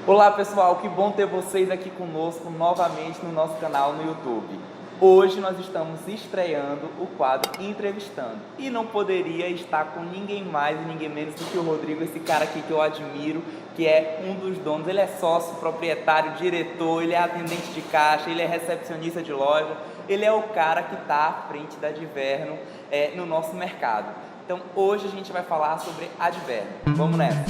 Olá pessoal, que bom ter vocês aqui conosco novamente no nosso canal no YouTube. Hoje nós estamos estreando o quadro Entrevistando e não poderia estar com ninguém mais e ninguém menos do que o Rodrigo, esse cara aqui que eu admiro, que é um dos donos. Ele é sócio, proprietário, diretor, ele é atendente de caixa, ele é recepcionista de loja, ele é o cara que está à frente da Adverno no nosso mercado. Então hoje a gente vai falar sobre Adverno. Vamos nessa!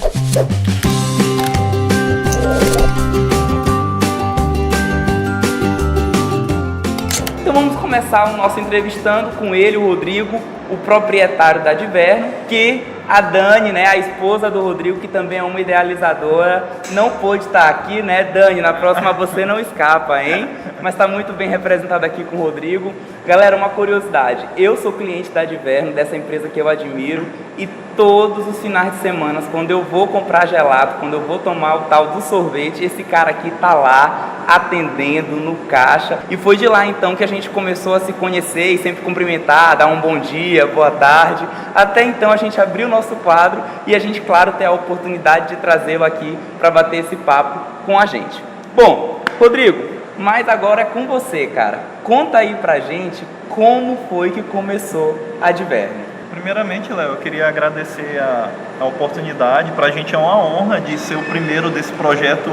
Então vamos começar o nosso entrevistando com ele, o Rodrigo, o proprietário da Adverno, que a Dani, né, a esposa do Rodrigo, que também é uma idealizadora, não pôde estar aqui, né, Dani? Na próxima você não escapa, hein? Mas está muito bem representado aqui com o Rodrigo. Galera, uma curiosidade, eu sou cliente da Adverno, dessa empresa que eu admiro, e todos os finais de semana, quando eu vou comprar gelato, quando eu vou tomar o tal do sorvete, esse cara aqui tá lá atendendo no caixa. E foi de lá então que a gente começou a se conhecer e sempre cumprimentar, dar um bom dia, boa tarde. Até então a gente abriu o nosso quadro e a gente, claro, tem a oportunidade de trazê-lo aqui para bater esse papo com a gente. Bom, Rodrigo, mas agora é com você, cara. Conta aí pra gente como foi que começou a Adverno. Primeiramente, Léo, eu queria agradecer a oportunidade. Para a gente é uma honra de ser o primeiro desse projeto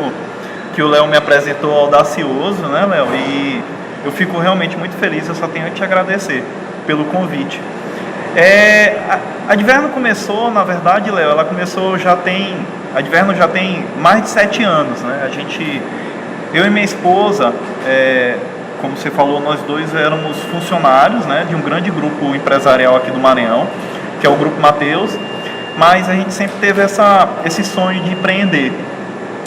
que o Léo me apresentou audacioso, né, Léo? E eu fico realmente muito feliz, eu só tenho a te agradecer pelo convite. A Adverno começou, na verdade, Léo, a Adverno já tem mais de 7 anos, né? Eu e minha esposa, como você falou, nós dois éramos funcionários, né, de um grande grupo empresarial aqui do Maranhão, que é o Grupo Mateus, mas a gente sempre teve esse sonho de empreender.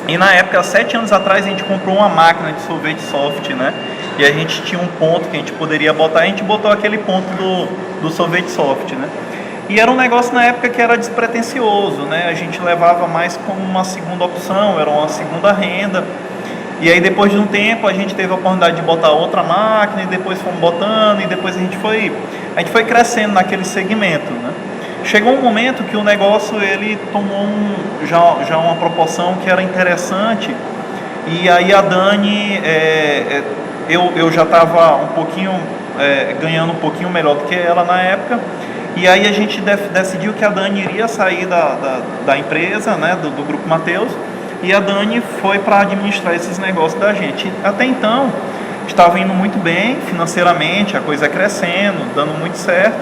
E na época, há 7 anos atrás, a gente comprou uma máquina de sorvete soft, né, e a gente tinha um ponto que a gente poderia botar, a gente botou aquele ponto do sorvete soft, né. E era um negócio na época que era despretensioso, né, a gente levava mais como uma segunda opção, era uma segunda renda. E aí depois de um tempo a gente teve a oportunidade de botar outra máquina e depois fomos botando e depois a gente foi crescendo naquele segmento, né? Chegou um momento que o negócio ele tomou já uma proporção que era interessante e aí a Dani, eu já estava um pouquinho, ganhando um pouquinho melhor do que ela na época e aí a gente decidiu que a Dani iria sair da empresa, né, do Grupo Mateus. E a Dani foi para administrar esses negócios da gente. Até então, estava indo muito bem financeiramente, a coisa crescendo, dando muito certo.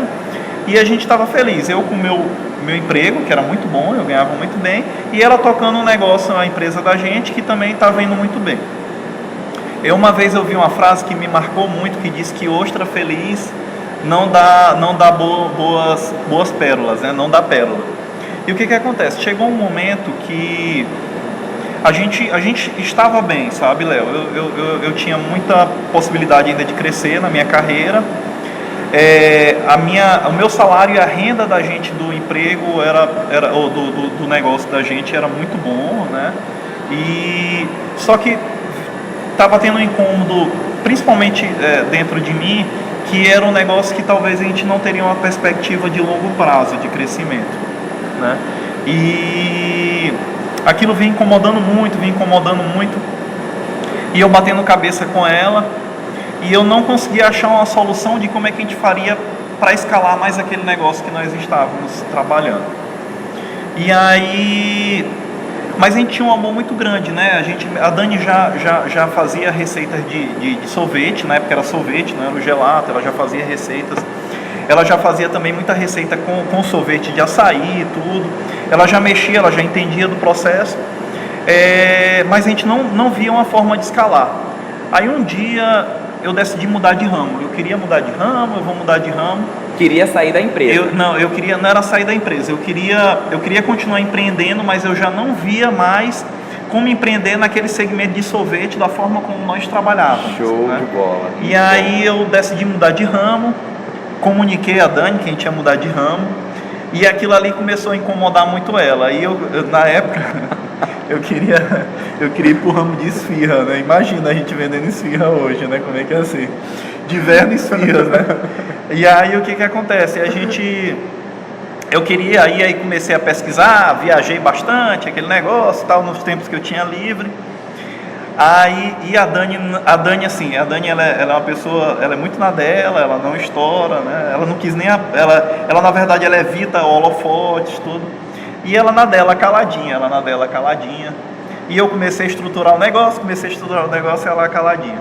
E a gente estava feliz. Eu com o meu emprego, que era muito bom, eu ganhava muito bem. E ela tocando um negócio, a empresa da gente, que também estava indo muito bem. Uma vez eu vi uma frase que me marcou muito, que diz que ostra feliz não dá boas pérolas, né? Não dá pérola. E o que acontece? Chegou um momento que a gente estava bem, sabe, Léo? Eu tinha muita possibilidade ainda de crescer na minha carreira. O meu salário e a renda da gente do emprego do negócio da gente era muito bom, né? E só que estava tendo um incômodo, principalmente dentro de mim, que era um negócio que talvez a gente não teria uma perspectiva de longo prazo de crescimento, né? E aquilo vinha incomodando muito, e eu batendo cabeça com ela, e eu não conseguia achar uma solução de como é que a gente faria para escalar mais aquele negócio que nós estávamos trabalhando. E aí, mas a gente tinha um amor muito grande, né? A Dani já fazia receitas de sorvete, na época era sorvete, não era o gelato, ela já fazia receitas. Ela já fazia também muita receita com sorvete de açaí e tudo. Ela já mexia, ela já entendia do processo. Mas a gente não via uma forma de escalar. Aí um dia eu decidi mudar de ramo. Eu queria mudar de ramo, eu vou mudar de ramo. Queria sair da empresa. Não era sair da empresa. Eu queria continuar empreendendo, mas eu já não via mais como empreender naquele segmento de sorvete da forma como nós trabalhávamos. Show, né? De bola. E aí eu decidi mudar de ramo. Comuniquei a Dani que a gente ia mudar de ramo e aquilo ali começou a incomodar muito ela. E eu na época eu queria ir pro ramo de esfirra, né? Imagina a gente vendendo esfirra hoje, né? Como é que ia ser? Adverno esfirras, né? E aí o que acontece? eu queria, aí comecei a pesquisar, viajei bastante, aquele negócio, tal, nos tempos que eu tinha livre. Aí, e a Dani assim, a Dani ela é uma pessoa, ela é muito na dela, ela não estoura, né? Ela não quis nem, ela na verdade ela evita holofotes, tudo. E ela na dela caladinha, E eu comecei a estruturar o negócio, e ela caladinha.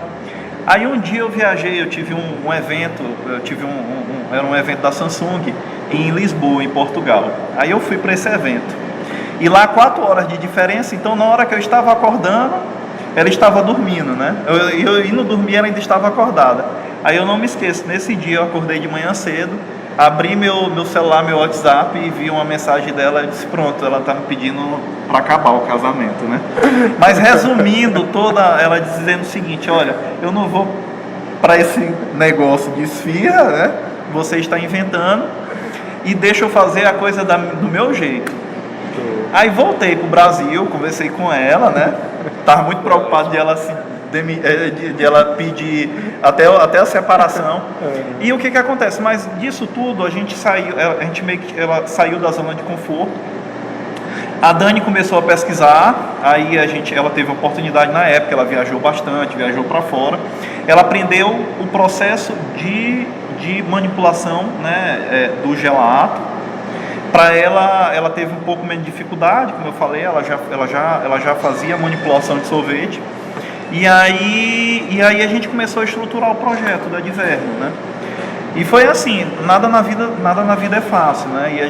Aí um dia eu viajei, eu tive um evento, era um evento da Samsung em Lisboa, em Portugal. Aí eu fui para esse evento. E lá 4 horas de diferença, então na hora que eu estava acordando, ela estava dormindo, né? Eu indo dormir, ela ainda estava acordada. Aí eu não me esqueço, nesse dia eu acordei de manhã cedo, abri meu celular, meu WhatsApp e vi uma mensagem dela e disse, pronto, ela está me pedindo para acabar o casamento, né? Mas resumindo, ela dizendo o seguinte, olha, eu não vou para esse negócio de esfirra, né? Você está inventando e deixa eu fazer a coisa do meu jeito. Aí voltei pro Brasil, conversei com ela, né? Tava muito preocupado de ela de ela pedir até a separação. E o que acontece? Mas disso tudo a gente saiu, ela saiu da zona de conforto. A Dani começou a pesquisar, aí ela teve a oportunidade na época, ela viajou bastante, viajou para fora. Ela aprendeu o processo de manipulação, né, do gelato. Para ela teve um pouco menos de dificuldade, como eu falei, ela já fazia manipulação de sorvete. E aí a gente começou a estruturar o projeto da Adverno, né? E foi assim, nada na vida é fácil, né? E a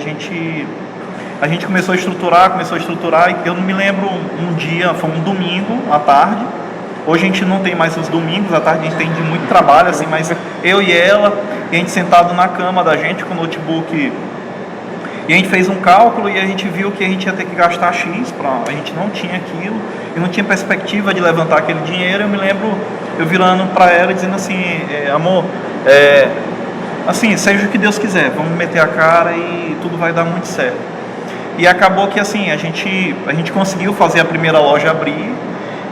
gente começou a estruturar, e eu não me lembro um dia, foi um domingo à tarde. Hoje a gente não tem mais os domingos, à tarde a gente tem muito trabalho, assim, mas eu e ela, e a gente sentado na cama da gente com o notebook. E a gente fez um cálculo e a gente viu que a gente ia ter que gastar X, a gente não tinha aquilo, e não tinha perspectiva de levantar aquele dinheiro. Eu me lembro, eu virando para ela e dizendo assim, amor, assim, seja o que Deus quiser, vamos meter a cara e tudo vai dar muito certo. E acabou que assim, a gente conseguiu fazer a primeira loja abrir,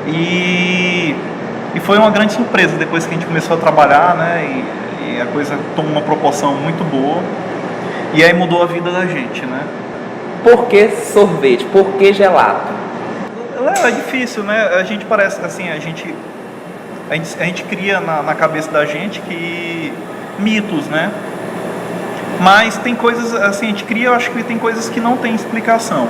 e foi uma grande surpresa depois que a gente começou a trabalhar, né, e a coisa tomou uma proporção muito boa. E aí mudou a vida da gente, né? Por que sorvete? Por que gelato? É difícil, né? A gente parece, assim, a gente cria na cabeça da gente que mitos, né? Mas tem coisas, assim, a gente cria, eu acho que tem coisas que não tem explicação.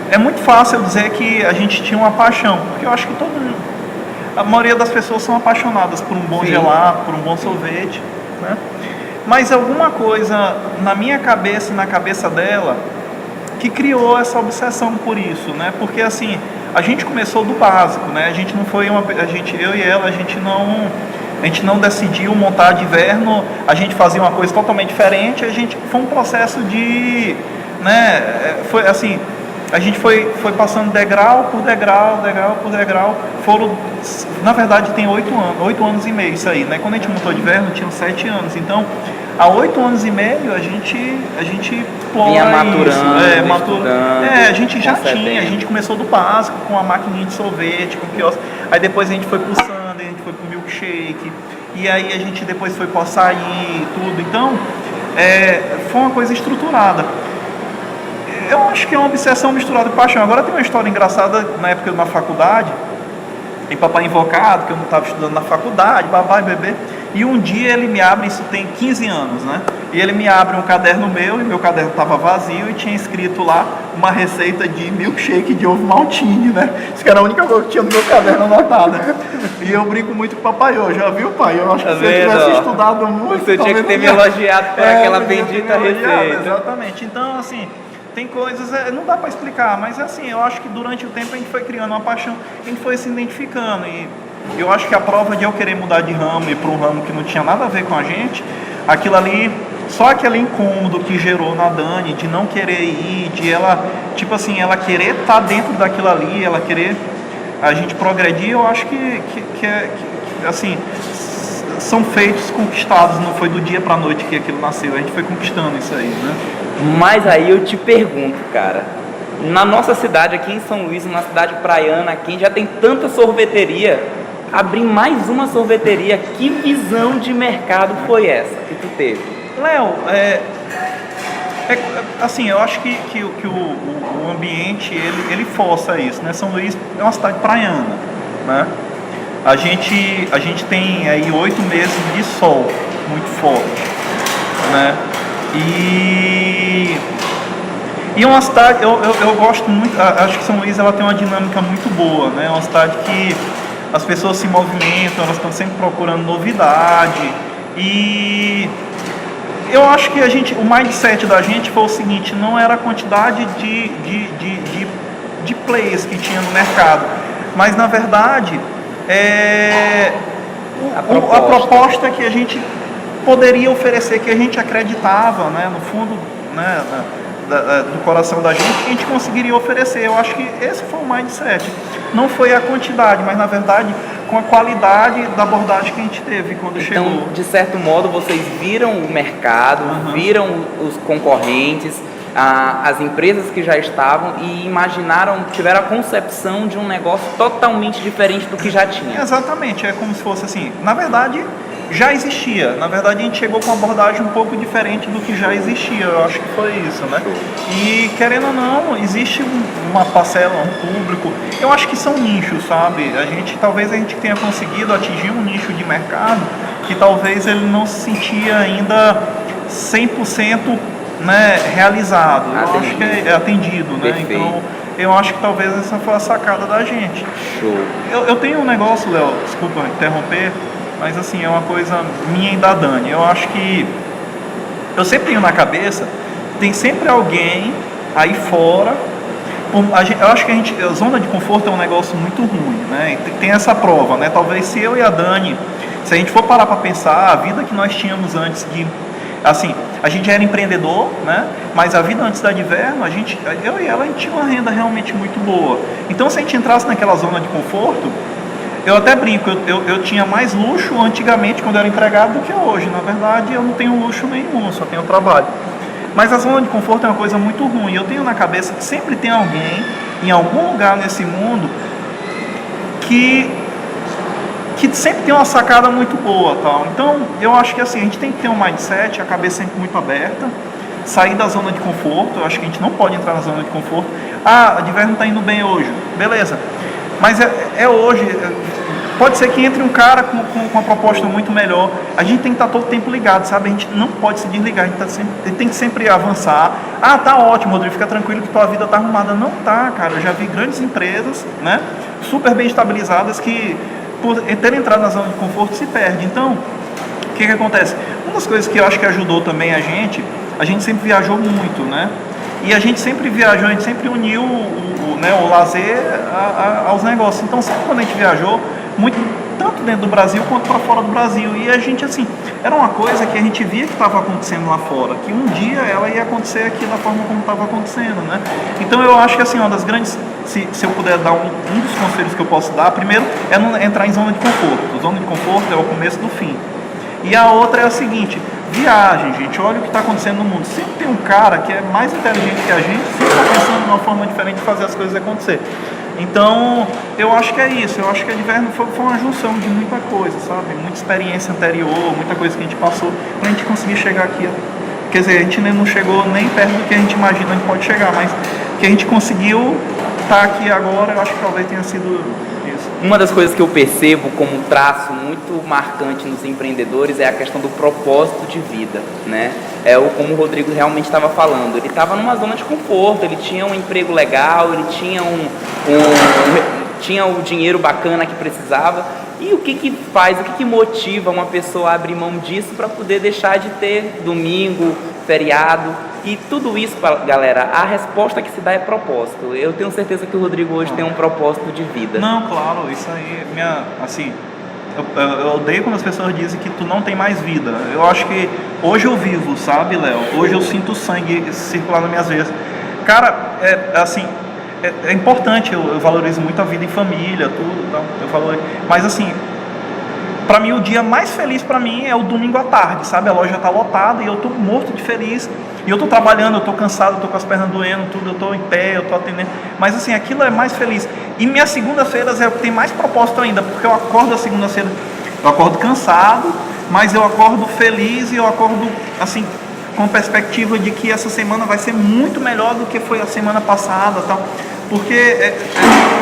É muito fácil eu dizer que a gente tinha uma paixão, porque eu acho que a maioria das pessoas são apaixonadas por um bom gelato, por um bom sorvete, né? Mas alguma coisa na minha cabeça e na cabeça dela que criou essa obsessão por isso, né? Porque assim, a gente começou do básico, né? A gente não foi eu e ela, a gente não decidiu montar a Adverno, a gente fazia uma coisa totalmente diferente, foi um processo de, né, foi assim, a gente foi passando degrau por degrau, na verdade tem 8 anos e meio isso aí, né? Quando a gente montou a Adverno, tinha 7 anos, então há 8 anos e meio a gente vinha maturando, a gente já tinha, a gente começou do básico, com a maquininha de sorvete, com o quiosque, aí depois a gente foi pro sundae, a gente foi pro milkshake, e aí a gente depois foi pro açaí, tudo, então foi uma coisa estruturada. Eu acho que é uma obsessão misturada com paixão. Agora tem uma história engraçada, na época na faculdade, em Papai Invocado, que eu não estava estudando na faculdade, babai, bebê, e um dia ele me abre, isso tem 15 anos, né? E ele me abre um caderno meu, e meu caderno estava vazio, e tinha escrito lá uma receita de milkshake de ovo maltine, né? Isso que era a única coisa que tinha no meu caderno anotada. E eu brinco muito com o papai, já viu, pai? Eu acho que se eu tivesse estudado muito... Você tinha que ter me elogiado por aquela bendita receita. Exatamente. Então, assim... Tem coisas, não dá para explicar, mas assim, eu acho que durante o tempo a gente foi criando uma paixão, a gente foi se identificando, e eu acho que a prova de eu querer mudar de ramo e para um ramo que não tinha nada a ver com a gente, aquilo ali, só aquele incômodo que gerou na Dani, de não querer ir, de ela, tipo assim, ela querer estar dentro daquilo ali, ela querer a gente progredir, eu acho que assim, são feitos conquistados, não foi do dia para a noite que aquilo nasceu, a gente foi conquistando isso aí, né? Mas aí eu te pergunto, cara, na nossa cidade aqui em São Luís, uma cidade praiana aqui, já tem tanta sorveteria, abrir mais uma sorveteria, que visão de mercado foi essa que tu teve? Léo, Assim, eu acho que o ambiente, ele força isso, né? São Luís é uma cidade praiana, né? A gente tem aí 8 meses de sol muito forte, né? E é uma cidade, eu gosto muito, acho que São Luís ela tem uma dinâmica muito boa, né? É uma cidade que as pessoas se movimentam, elas estão sempre procurando novidade. E eu acho que o mindset da gente foi o seguinte: não era a quantidade de players que tinha no mercado, mas na verdade a proposta que a gente poderia oferecer, que a gente acreditava, né, no fundo, né, do coração da gente, que a gente conseguiria oferecer. Eu acho que esse foi o mindset. Não foi a quantidade, mas na verdade com a qualidade da abordagem que a gente teve quando chegou. Então, de certo modo, vocês viram o mercado, viram os concorrentes, as empresas que já estavam e imaginaram, tiveram a concepção de um negócio totalmente diferente do que já tinha. Exatamente, é como se fosse assim, na verdade já existia, na verdade a gente chegou com uma abordagem um pouco diferente do que já existia, eu acho que foi isso, né? E querendo ou não, existe uma parcela, um público, eu acho que são nichos, sabe? Talvez a gente tenha conseguido atingir um nicho de mercado que talvez ele não se sentia ainda 100%, né, realizado, eu acho que é atendido, né? Perfeito. Então eu acho que talvez essa foi a sacada da gente. Show. Eu tenho um negócio, Léo, desculpa interromper, mas assim, é uma coisa minha e da Dani. Eu acho que eu sempre tenho na cabeça, tem sempre alguém aí fora. Eu acho que a zona de conforto é um negócio muito ruim, né? Tem essa prova, né? Talvez se eu e a Dani, se a gente for parar para pensar, a vida que nós tínhamos antes de, assim, a gente era empreendedor, né? Mas a vida antes da Adverno, eu e ela, a gente tinha uma renda realmente muito boa. Então, se a gente entrasse naquela zona de conforto, eu até brinco, eu tinha mais luxo antigamente quando eu era empregado do que hoje. Na verdade, eu não tenho luxo nenhum, só tenho trabalho. Mas a zona de conforto é uma coisa muito ruim. Eu tenho na cabeça que sempre tem alguém, em algum lugar nesse mundo, que sempre tem uma sacada muito boa, tal. Então, eu acho que assim, a gente tem que ter um mindset, a cabeça sempre muito aberta, sair da zona de conforto. Eu acho que a gente não pode entrar na zona de conforto. A Adverno está indo bem hoje, beleza. Mas é hoje, pode ser que entre um cara com uma proposta muito melhor. A gente tem que estar todo tempo ligado, sabe? A gente não pode se desligar, a gente tem que sempre avançar. Ah, tá ótimo, Rodrigo, fica tranquilo que tua vida tá arrumada. Não tá, cara. Eu já vi grandes empresas, né, super bem estabilizadas, que por ter entrado na zona de conforto se perde. Então, o que acontece? Uma das coisas que eu acho que ajudou também a gente sempre viajou muito, né? E a gente sempre viajou, a gente sempre uniu o lazer aos negócios. Então, sempre quando a gente viajou, muito, tanto dentro do Brasil quanto para fora do Brasil. E a gente, assim, era uma coisa que a gente via que estava acontecendo lá fora, que um dia ela ia acontecer aqui da forma como estava acontecendo, né? Então, eu acho que, assim, uma das grandes, se eu puder dar um dos conselhos que eu posso dar, primeiro é não entrar em zona de conforto. Zona de conforto é o começo do fim. E a outra é a seguinte: viagem, gente, olha o que está acontecendo no mundo. Sempre tem um cara que é mais inteligente que a gente, sempre está pensando numa forma diferente de fazer as coisas acontecer. Então, eu acho que é isso. Eu acho que a Adverno foi uma junção de muita coisa, sabe? Muita experiência anterior, muita coisa que a gente passou para a gente conseguir chegar aqui. Quer dizer, a gente não chegou nem perto do que a gente imagina a gente pode chegar, mas que a gente conseguiu estar aqui agora, eu acho que talvez tenha sido isso. Uma das coisas que eu percebo como traço muito marcante nos empreendedores é a questão do propósito de vida, né? Como o Rodrigo realmente estava falando, ele estava numa zona de conforto, ele tinha um emprego legal, ele tinha tinha o dinheiro bacana que precisava. E o que faz, o que motiva uma pessoa a abrir mão disso para poder deixar de ter domingo, feriado? E tudo isso, galera, a resposta que se dá é propósito. Eu tenho certeza que o Rodrigo hoje tem um propósito de vida. Não, claro, isso aí, eu odeio quando as pessoas dizem que tu não tem mais vida. Eu acho que hoje eu vivo, sabe, Léo? Hoje eu sinto o sangue circular nas minhas veias. Cara, é importante, eu valorizo muito a vida em família, tudo, tá? Mas assim, pra mim o dia mais feliz pra mim é o domingo à tarde, sabe? A loja tá lotada e eu tô morto de feliz. E eu tô trabalhando, eu tô cansado, eu tô com as pernas doendo, tudo, eu tô em pé, eu tô atendendo. Mas assim, aquilo é mais feliz. E minhas segundas-feiras é o que tem mais propósito ainda, porque eu acordo a segunda-feira, eu acordo cansado, mas eu acordo feliz e eu acordo, assim, com perspectiva de que essa semana vai ser muito melhor do que foi a semana passada, tal, porque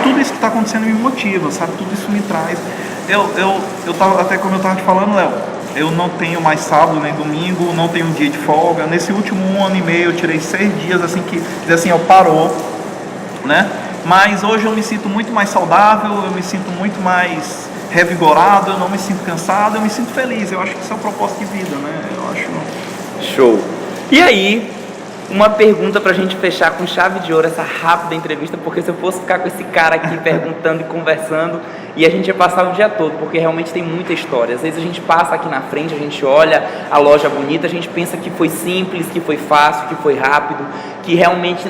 tudo isso que está acontecendo me motiva, sabe? Tudo isso me traz. Eu tava, até como eu estava te falando, Léo, eu não tenho mais sábado nem domingo, não tenho um dia de folga. Nesse último 1 ano e meio eu tirei 6 dias, assim, que dizer assim, eu parou, né? Mas hoje eu me sinto muito mais saudável, eu me sinto muito mais revigorado, eu não me sinto cansado, eu me sinto feliz. Eu acho que isso é o propósito de vida, né? Eu acho. Show. E aí, uma pergunta pra gente fechar com chave de ouro essa rápida entrevista, porque se eu fosse ficar com esse cara aqui perguntando e conversando, e a gente ia passar o dia todo, porque realmente tem muita história. Às vezes a gente passa aqui na frente, a gente olha a loja bonita, a gente pensa que foi simples, que foi fácil, que foi rápido, que realmente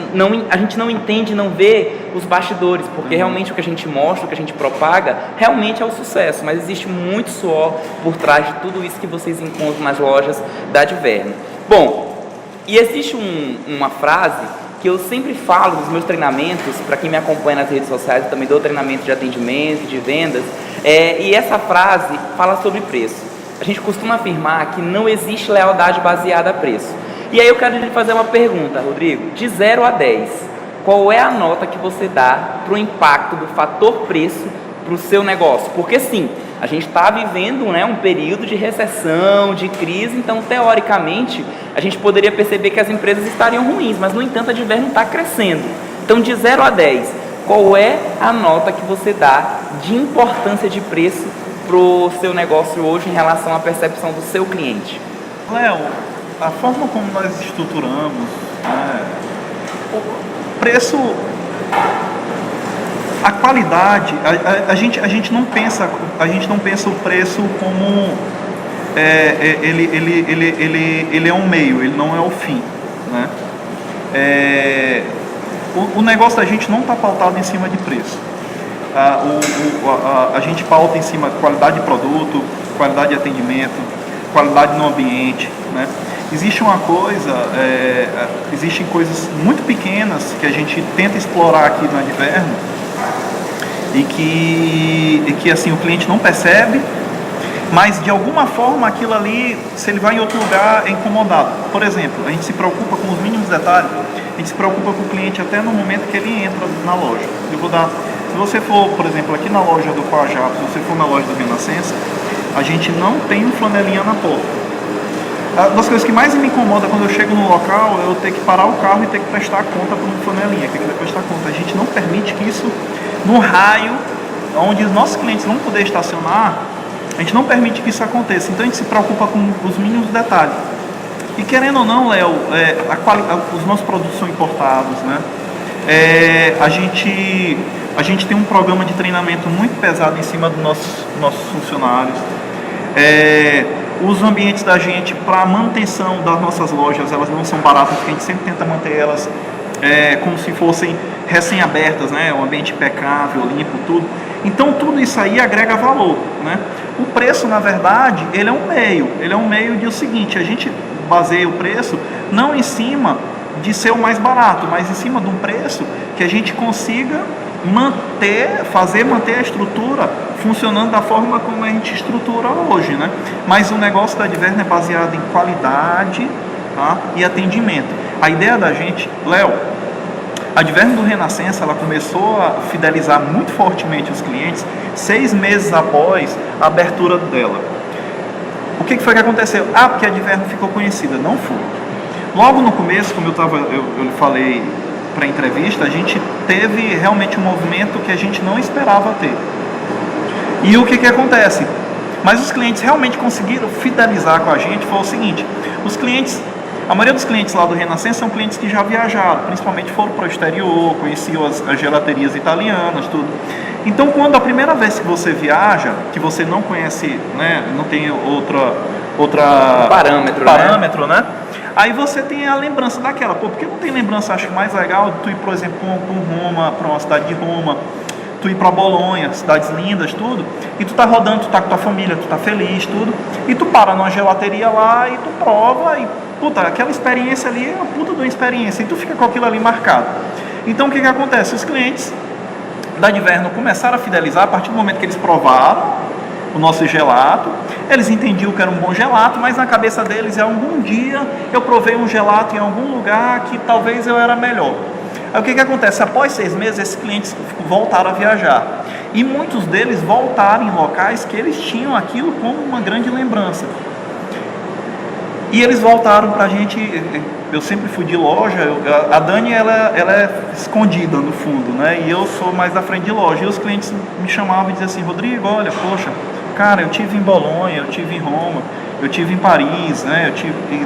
a gente não entende, não vê os bastidores, porque realmente o que a gente mostra, o que a gente propaga, realmente é o sucesso, mas existe muito suor por trás de tudo isso que vocês encontram nas lojas da Adverno. Bom, e existe uma frase que eu sempre falo nos meus treinamentos, para quem me acompanha nas redes sociais, eu também dou treinamento de atendimento, de vendas, e essa frase fala sobre preço. A gente costuma afirmar que não existe lealdade baseada a preço. E aí eu quero lhe fazer uma pergunta, Rodrigo, de 0 a 10, qual é a nota que você dá para o impacto do fator preço para o seu negócio? Porque sim, a gente está vivendo, né, um período de recessão, de crise, então teoricamente a gente poderia perceber que as empresas estariam ruins, mas no entanto a Adverno está crescendo. Então de 0 a 10, qual é a nota que você dá de importância de preço para o seu negócio hoje em relação à percepção do seu cliente? Léo, a forma como nós estruturamos, né, o preço, a qualidade, a gente não pensa o preço como ele é um meio, ele não é o fim, né? O negócio da gente não está pautado em cima de preço. A gente pauta em cima de qualidade de produto, qualidade de atendimento, qualidade no ambiente, né? Existem coisas muito pequenas que a gente tenta explorar aqui na Adverno e que assim, o cliente não percebe, mas de alguma forma aquilo ali, se ele vai em outro lugar, é incomodado. Por exemplo, a gente se preocupa com os mínimos detalhes, a gente se preocupa com o cliente até no momento que ele entra na loja. Se você for, por exemplo, aqui na loja do Coajá, se você for na loja do Renascença, a gente não tem um flanelinha na porta. Uma das coisas que mais me incomoda quando eu chego no local é eu ter que parar o carro e ter que prestar conta para um flanelinha, que vai prestar conta. A gente não permite que isso, no raio onde os nossos clientes vão poder estacionar, a gente não permite que isso aconteça. Então a gente se preocupa com os mínimos detalhes. E querendo ou não, Léo, os nossos produtos são importados, né? A gente tem um programa de treinamento muito pesado em cima dos nossos funcionários. Os ambientes da gente, para a manutenção das nossas lojas, elas não são baratas, porque a gente sempre tenta manter elas como se fossem recém-abertas, né? Um ambiente impecável, limpo, tudo. Então tudo isso aí agrega valor, né? O preço, na verdade, ele é um meio de o seguinte: a gente baseia o preço não em cima de ser o mais barato, mas em cima de um preço que a gente consiga manter a estrutura funcionando da forma como a gente estrutura hoje, né? Mas o negócio da Adverno é baseado em qualidade, tá? E atendimento. A ideia da gente, Léo, a Adverno do Renascença, ela começou a fidelizar muito fortemente os clientes 6 meses após a abertura dela. O que foi que aconteceu? Porque a Adverno ficou conhecida. Não foi. Logo no começo, como eu falei para a entrevista, a gente teve realmente um movimento que a gente não esperava ter. E o que acontece? Mas os clientes realmente conseguiram fidelizar com a gente. Foi o seguinte: a maioria dos clientes lá do Renascença são clientes que já viajaram, principalmente foram para o exterior, conheciam as gelaterias italianas, tudo. Então, quando a primeira vez que você viaja, que você não conhece, né, não tem outra parâmetro, né? Aí você tem a lembrança daquela, porque não tem lembrança, acho mais legal de tu ir, por exemplo, para Roma, para uma cidade de Roma, tu ir para Bolonha, cidades lindas, tudo, e tu tá rodando, tu tá com tua família, tu tá feliz, tudo, e tu para numa gelateria lá e tu prova, e puta, aquela experiência ali é uma puta de uma experiência, e tu fica com aquilo ali marcado. Então o que acontece? Os clientes da Adverno começaram a fidelizar a partir do momento que eles provaram, o nosso gelato. Eles entendiam que era um bom gelato, mas na cabeça deles, algum dia eu provei um gelato em algum lugar que talvez eu era melhor. Aí o que acontece? Após 6 meses, esses clientes voltaram a viajar. E muitos deles voltaram em locais que eles tinham aquilo como uma grande lembrança. E eles voltaram pra gente. Eu sempre fui de loja. A Dani ela é escondida no fundo, né? E eu sou mais da frente de loja. E os clientes me chamavam e diziam assim: Rodrigo, olha, poxa, cara, eu tive em Bolonha, eu tive em Roma, eu tive em Paris, né?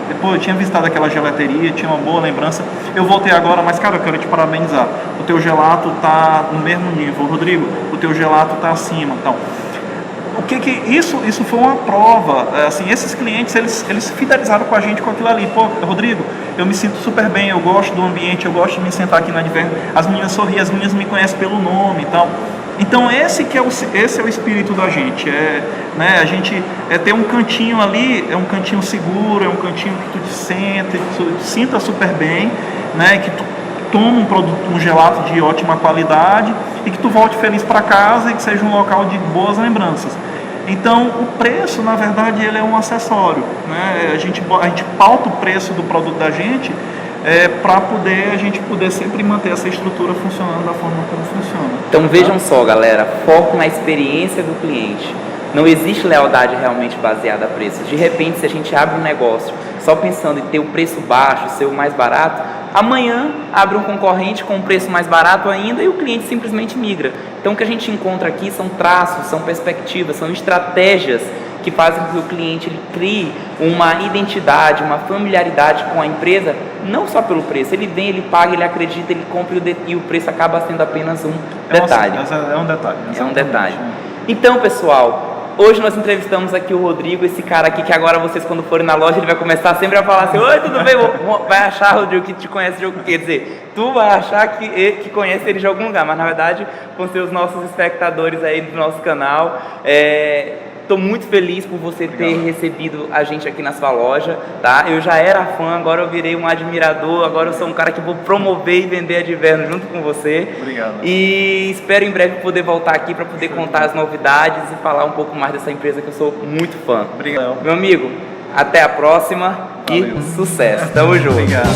Depois eu tinha visitado aquela gelateria, tinha uma boa lembrança. Eu voltei agora, mas cara, eu quero te parabenizar. O teu gelato tá no mesmo nível, Rodrigo. O teu gelato tá acima, então. Isso foi uma prova, assim, esses clientes, eles se fidelizaram com a gente com aquilo ali. Pô, Rodrigo, eu me sinto super bem, eu gosto do ambiente, eu gosto de me sentar aqui na Adverno, as meninas sorriem, as meninas me conhecem pelo nome e tal. Então esse é o espírito da gente, né, a gente ter um cantinho ali, é um cantinho seguro, é um cantinho que tu te sinta super bem, né, que tu toma um gelato de ótima qualidade e que tu volte feliz para casa e que seja um local de boas lembranças. Então, o preço, na verdade, ele é um acessório, né? A gente pauta o preço do produto da gente para a gente poder sempre manter essa estrutura funcionando da forma como funciona. Então, vejam só, galera, foco na experiência do cliente. Não existe lealdade realmente baseada a preços. De repente, se a gente abre um negócio só pensando em ter o preço baixo, ser o mais barato, amanhã abre um concorrente com um preço mais barato ainda e o cliente simplesmente migra. Então o que a gente encontra aqui são traços, são perspectivas, são estratégias que fazem com que o cliente ele crie uma identidade, uma familiaridade com a empresa, não só pelo preço. Ele vem, ele paga, ele acredita, ele compra e o preço acaba sendo apenas um detalhe. É um detalhe. É um detalhe. Então, pessoal, hoje nós entrevistamos aqui o Rodrigo, esse cara aqui que agora vocês quando forem na loja ele vai começar sempre a falar assim: oi, tudo bem? Vai achar, Rodrigo, que te conhece de algum, quer dizer, tu vai achar que conhece ele de algum lugar, mas na verdade vão ser os nossos espectadores aí do nosso canal. Estou muito feliz por você ter recebido a gente aqui na sua loja, tá? Eu já era fã, agora eu virei um admirador, agora eu sou um cara que vou promover e vender a Adverno junto com você. Obrigado. E espero em breve poder voltar aqui para poder contar as novidades e falar um pouco mais dessa empresa que eu sou muito fã. Obrigado. Meu amigo, até a próxima. Valeu. E sucesso. Tamo junto. Obrigado.